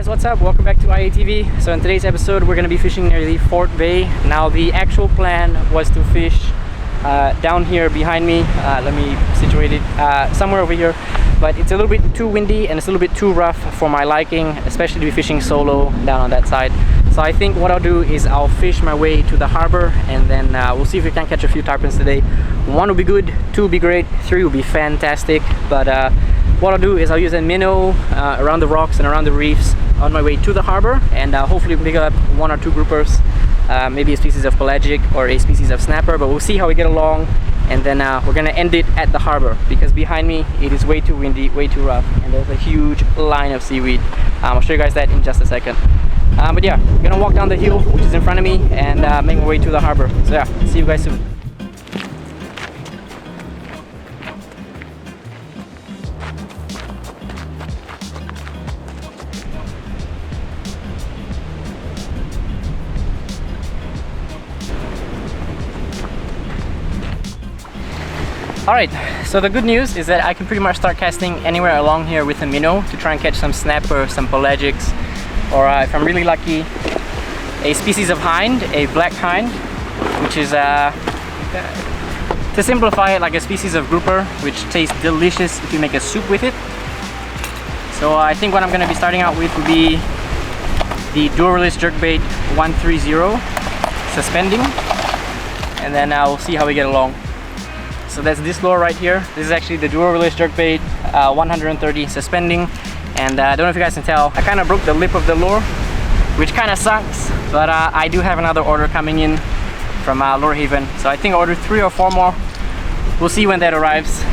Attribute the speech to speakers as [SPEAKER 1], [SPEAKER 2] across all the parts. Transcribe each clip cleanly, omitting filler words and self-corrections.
[SPEAKER 1] guys, what's up? Welcome back to IATV. So in today's episode we're going to be fishing near the Fort Bay. Now the actual plan was to fish down here behind me. Let me situate it somewhere over here, but it's a little bit too windy and it's a little bit too rough for my liking, especially to be fishing solo down on that side. So I think what I'll do is I'll fish my way to the harbor, and then we'll see if we can catch a few tarpons today. 1 will be good, 2 will be great, 3 will be fantastic. But what I'll do is I'll use a minnow around the rocks and around the reefs on my way to the harbor, and hopefully pick up 1 or 2 groupers, maybe a species of pelagic or a species of snapper, but we'll see how we get along. And then we're gonna end it at the harbor, because behind me it is way too windy, way too rough, and there's a huge line of seaweed. I'll show you guys that in just a second. But yeah, I'm gonna walk down the hill which is in front of me and make my way to the harbor. So yeah, see you guys soon. Alright, so the good news is that I can pretty much start casting anywhere along here with a minnow to try and catch some snapper, some pelagics, or if I'm really lucky, a species of hind, a black hind, which is, to simplify it, like a species of grouper, which tastes delicious if you make a soup with it. So I think what I'm going to be starting out with would be the dual release jerkbait 130 suspending, and then we'll see how we get along. So that's this lure right here. This is actually the dual release jerkbait 130 suspending, and I don't know if you guys can tell, I kind of broke the lip of the lure, which kind of sucks, but I do have another order coming in from Lure Haven, so I think I ordered 3 or 4 more. We'll see when that arrives.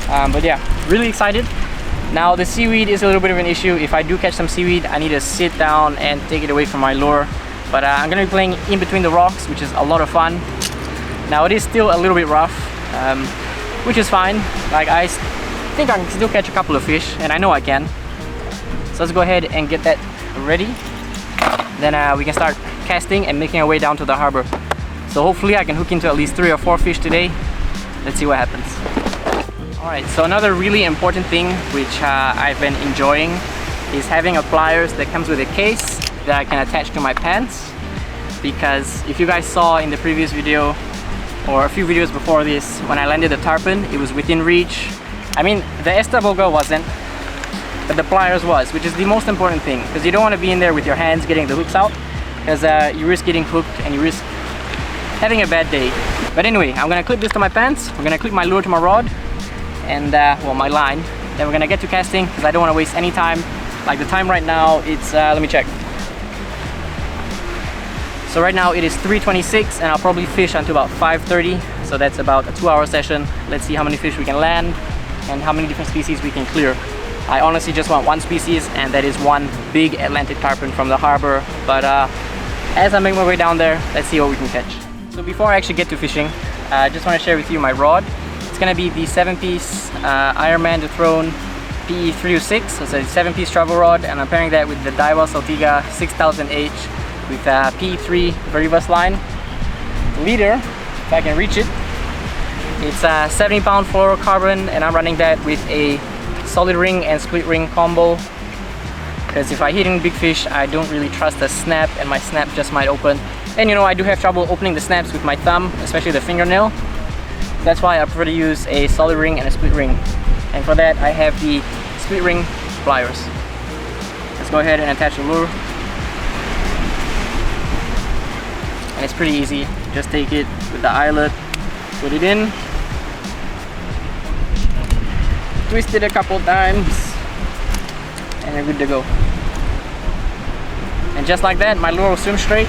[SPEAKER 1] But yeah, really excited. Now the seaweed is a little bit of an issue. If I do catch some seaweed, I need to sit down and take it away from my lure, but I'm gonna be playing in between the rocks, which is a lot of fun. Now it is still a little bit rough, which is fine. Like, I think I can still catch a couple of fish, and I know I can. So let's go ahead and get that ready. Then we can start casting and making our way down to the harbor. So hopefully I can hook into at least 3 or 4 fish today. Let's see what happens. Alright, so another really important thing which I've been enjoying is having a pliers that comes with a case that I can attach to my pants. Because if you guys saw in the previous video, or a few videos before this, when I landed the tarpon, it was within reach. I mean, the estaboga wasn't, but the pliers was, which is the most important thing, because you don't want to be in there with your hands getting the hooks out, because you risk getting hooked and you risk having a bad day. But anyway, I'm gonna clip this to my pants, we're gonna clip my lure to my rod, and well, my line. Then we're gonna get to casting, because I don't want to waste any time. Like, the time right now, it's let me check. So right now it is 3:26, and I'll probably fish until about 5:30. So that's about a 2-hour session. Let's see how many fish we can land and how many different species we can clear. I honestly just want 1 species, and that is 1 big Atlantic tarpon from the harbor. But as I make my way down there, let's see what we can catch. So before I actually get to fishing, I just want to share with you my rod. It's gonna be the 7-piece Ironman Throne PE 306. So it's a 7-piece travel rod, and I'm pairing that with the Daiwa Saltiga 6000H with PE3 Varivas Line. The leader, if I can reach it, it's a 70-pound fluorocarbon, and I'm running that with a solid ring and split ring combo, because if I hit in big fish, I don't really trust the snap, and my snap just might open. And you know, I do have trouble opening the snaps with my thumb, especially the fingernail. That's why I prefer to use a solid ring and a split ring, and for that I have the split ring pliers. Let's go ahead and attach the lure. And it's pretty easy, just take it with the eyelet, put it in, twist it a couple times, and you're good to go. And just like that, my lure will swim straight,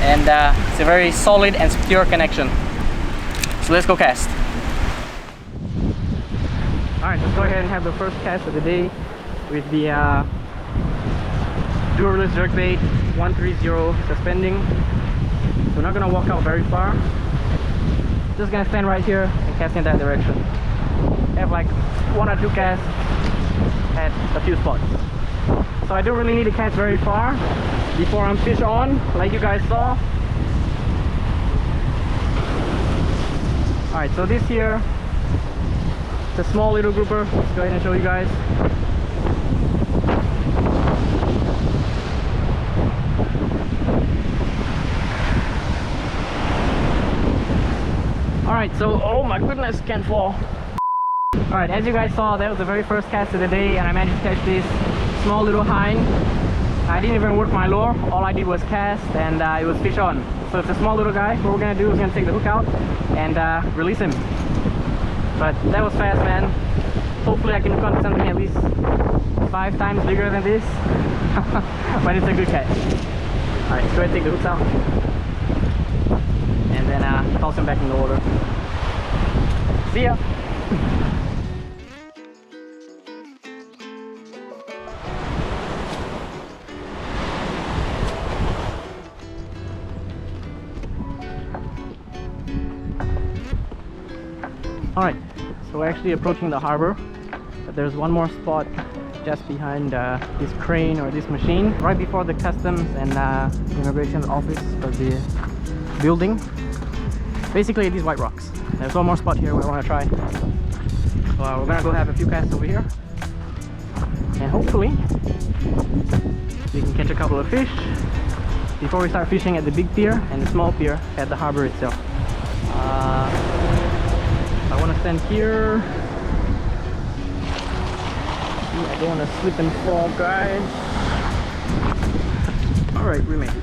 [SPEAKER 1] and it's a very solid and secure connection. So let's go cast. Alright, let's go ahead and have the first cast of the day with the dual release jerkbait 130 suspending. We're not gonna walk out very far. Just gonna stand right here and cast in that direction. Have like 1 or 2 casts at a few spots. So I don't really need to cast very far before I'm fish on, like you guys saw. Alright, so this here, it's a small little grouper. Let's go ahead and show you guys. So, oh my goodness, can't fall. Alright, as you guys saw, that was the very first cast of the day, and I managed to catch this small little hind. I didn't even work my lure, all I did was cast, and it was fish on. So it's a small little guy. What we're gonna do is gonna take the hook out and release him. But that was fast, man. Hopefully I can hook onto something at least 5 times bigger than this. But it's a good catch. Alright, let's go ahead and take the hooks out. And then toss him back in the water. See ya! Alright, so we're actually approaching the harbor, but there's one more spot just behind this crane or this machine, right before the customs and immigration office of the building. Basically these white rocks. There's one more spot here where I want to try. So we're gonna go have a few casts over here, and hopefully we can catch a couple of fish before we start fishing at the big pier and the small pier at the harbor itself. I want to stand here. I don't want to slip and fall, guys. Alright, we made it.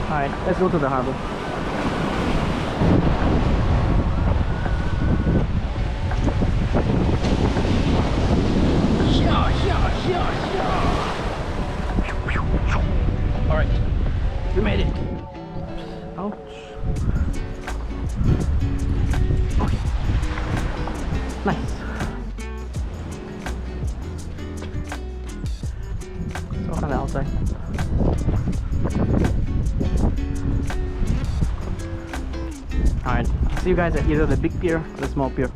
[SPEAKER 1] Alright, let's go to the harbor. Alright, we made it. Ouch. Okay. Nice. It's off on the outside. Alright, see you guys at either the big pier or the small pier.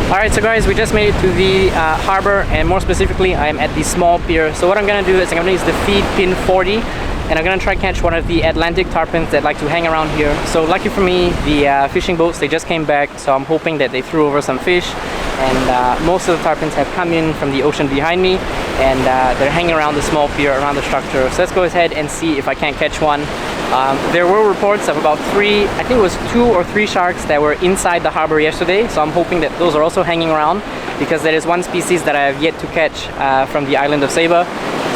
[SPEAKER 1] Alright, so guys, we just made it to the harbor, and more specifically I'm at the small pier. So what I'm gonna do is I'm gonna use the feed pin 40, and I'm gonna try to catch one of the Atlantic tarpons that like to hang around here. So lucky for me, the fishing boats, they just came back, so I'm hoping that they threw over some fish, and most of the tarpons have come in from the ocean behind me, and they're hanging around the small pier, around the structure. So let's go ahead and see if I can't catch one. There were reports of about 3, I think it was 2 or 3 sharks that were inside the harbor yesterday, so I'm hoping that those are also hanging around, because there is one species that I have yet to catch from the island of Saba.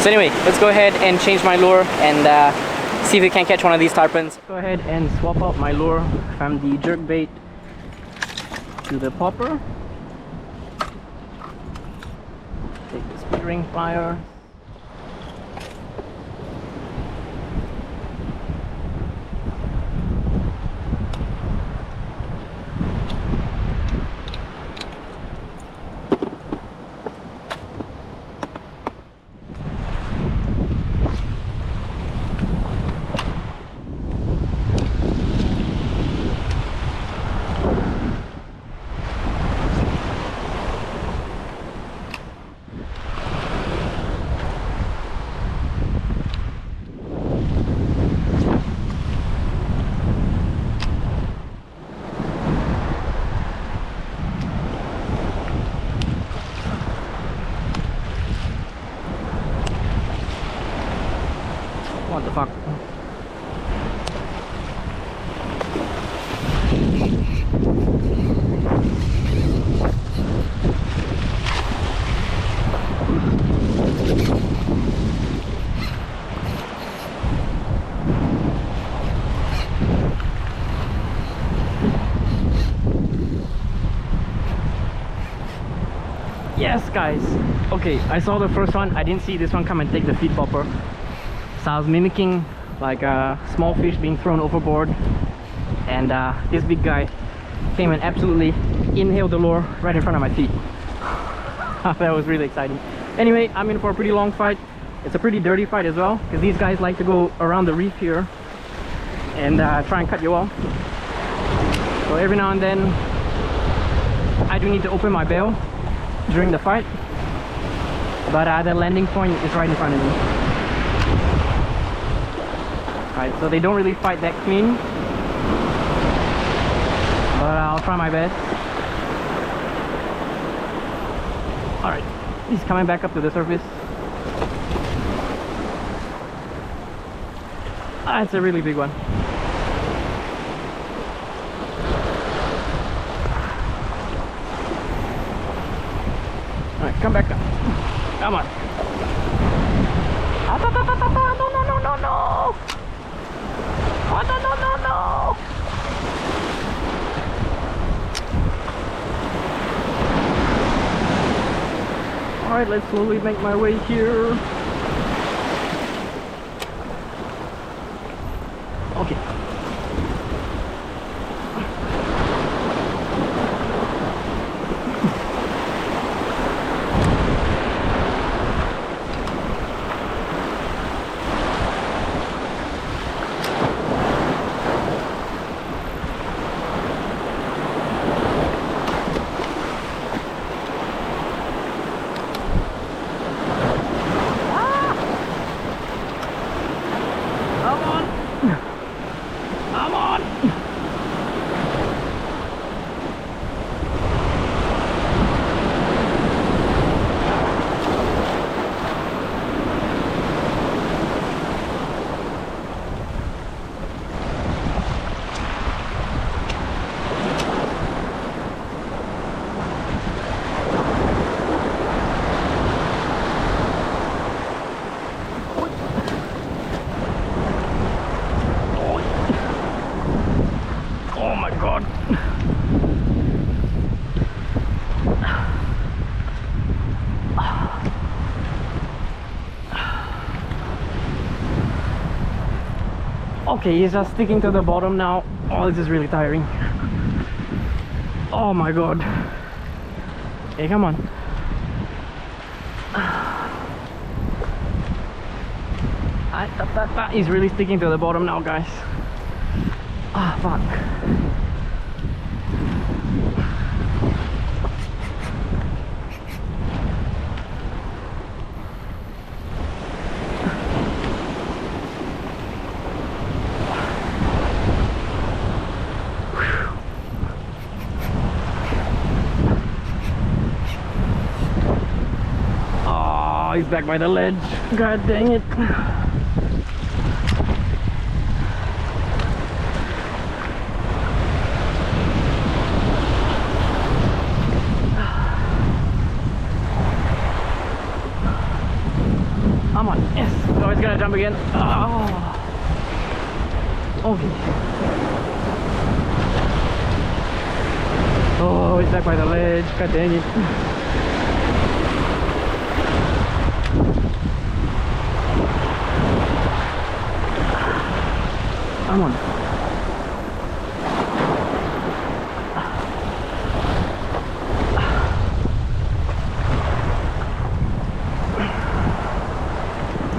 [SPEAKER 1] So anyway, let's go ahead and change my lure and see if we can catch one of these tarpons. Go ahead and swap out my lure from the jerkbait to the popper. Take the speed ring plier. What the fuck? Yes, guys. Okay, I saw the first one. I didn't see this one come and take the feed popper. So I was mimicking like a small fish being thrown overboard, and this big guy came and absolutely inhaled the lure right in front of my feet. That was really exciting. Anyway, I'm in for a pretty long fight. It's a pretty dirty fight as well, because these guys like to go around the reef here and try and cut you off. So every now and then I do need to open my bail during the fight, but the landing point is right in front of me. Alright, so they don't really fight that clean, but I'll try my best. Alright, he's coming back up to the surface. It's a really big one. Alright, come back up. Come on. No, no, no, no, no. Oh, no, no, no, no. Alright, let's slowly make my way here. Okay. Okay, he's just sticking to the bottom now. Oh, this is really tiring. Oh my god. Okay, come on. He's really sticking to the bottom now, guys. Ah, fuck. He's back by the ledge. God dang it. Come on. Yes. Oh, he's gonna jump again. Oh. Okay. Oh, he's back by the ledge. God dang it. Come on.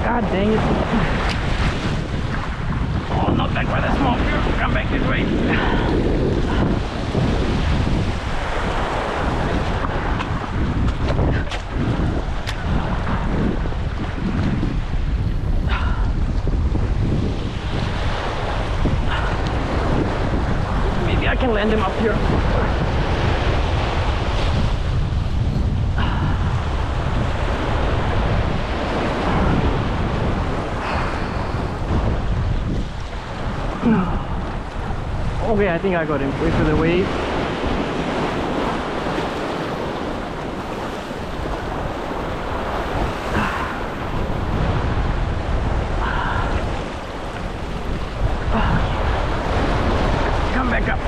[SPEAKER 1] God dang it. Oh, not back by the smoke. Come back this way. I can land him up here. Okay, I think I got him. Wait for the wave. Come back up.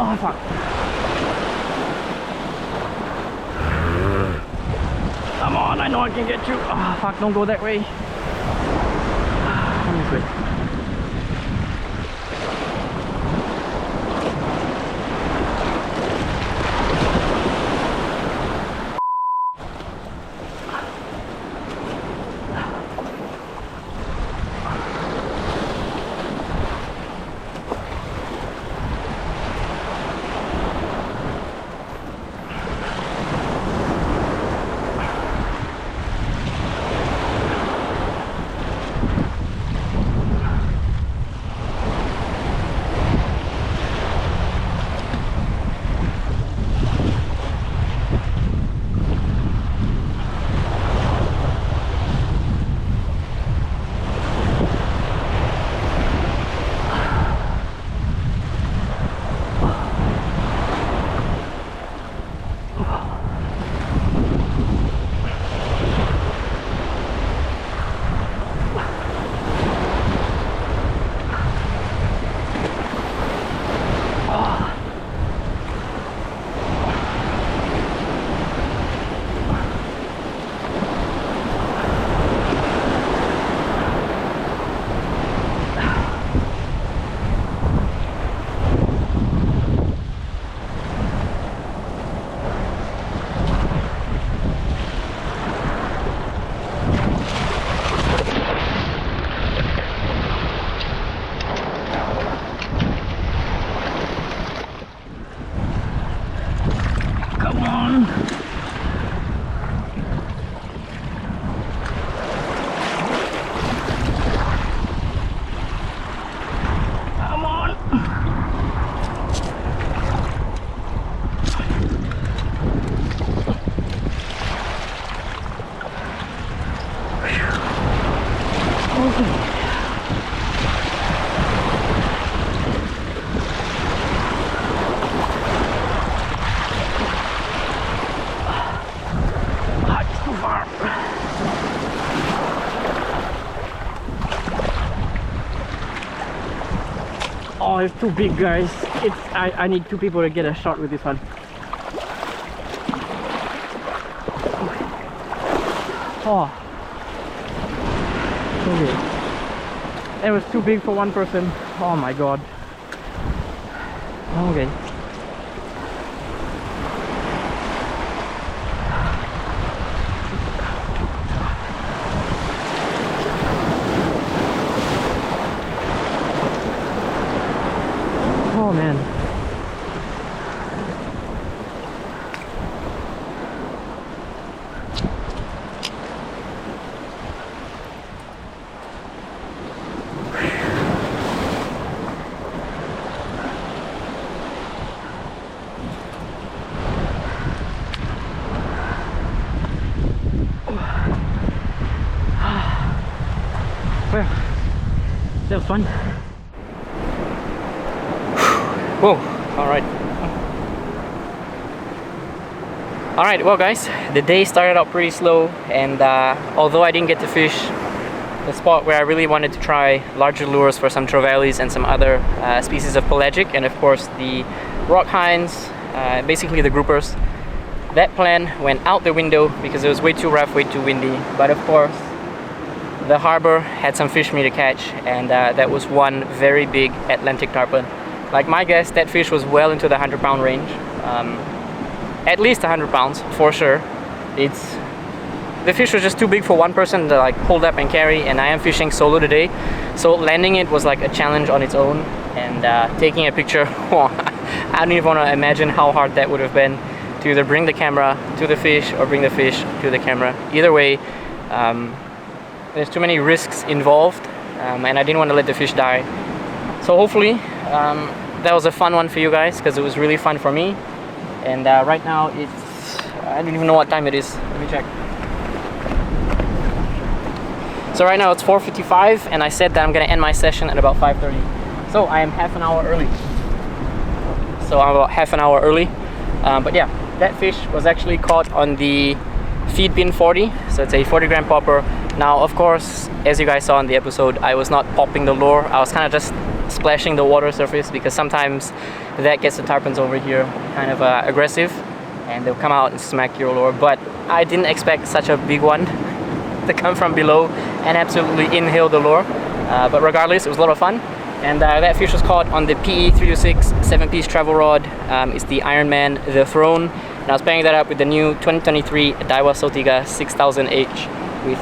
[SPEAKER 1] Oh, fuck. Come on, I know I can get you. Oh, fuck, don't go that way. Come this way. Oh, it's too big, guys. I need 2 people to get a shot with this one. Oh. Okay. It was too big for 1 person. Oh my god. Okay. Oh man. Well, that was fun. Whoa, alright. Alright, well guys, the day started out pretty slow, and although I didn't get to fish the spot where I really wanted to try larger lures for some trevallies and some other species of pelagic, and of course the rock hinds, basically the groupers, that plan went out the window because it was way too rough, way too windy. But of course, the harbor had some fish for me to catch, and that was one very big Atlantic tarpon. Like my guess, that fish was well into the 100-pound range, at least 100 pounds for sure. The fish was just too big for 1 person to like hold up and carry, and I am fishing solo today, so landing it was like a challenge on its own. And taking a picture, well, I don't even want to imagine how hard that would have been to either bring the camera to the fish or bring the fish to the camera. Either way, there's too many risks involved, and I didn't want to let the fish die. So hopefully that was a fun one for you guys, because it was really fun for me. And right now it's, I don't even know what time it is. Let me check. So right now it's 4:55, and I said that I'm gonna end my session at about 5:30. So I am half an hour early. But yeah, that fish was actually caught on the feed bin 40. So it's a 40-gram popper. Now, of course, as you guys saw in the episode, I was not popping the lure. I was kind of just splashing the water surface, because sometimes that gets the tarpons over here kind of aggressive, and they'll come out and smack your lure. But I didn't expect such a big one to come from below and absolutely inhale the lure. But regardless, it was a lot of fun. And that fish was caught on the PE 306 7-piece travel rod. It's the Ironman The Throne. And I was pairing that up with the new 2023 Daiwa Saltiga 6000H with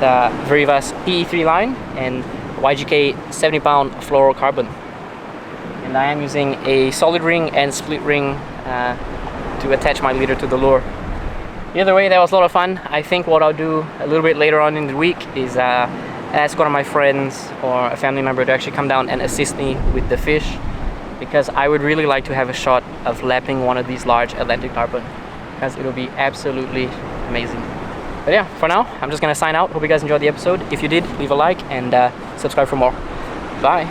[SPEAKER 1] Varivas PE3 line and YGK 70-pound fluorocarbon. And I am using a solid ring and split ring to attach my leader to the lure. Either way, that was a lot of fun. I think what I'll do a little bit later on in the week is ask one of my friends or a family member to actually come down and assist me with the fish, because I would really like to have a shot of lapping one of these large Atlantic tarpon, because it'll be absolutely amazing. But yeah, for now, I'm just gonna sign out. Hope you guys enjoyed the episode. If you did, leave a like and subscribe for more. Bye.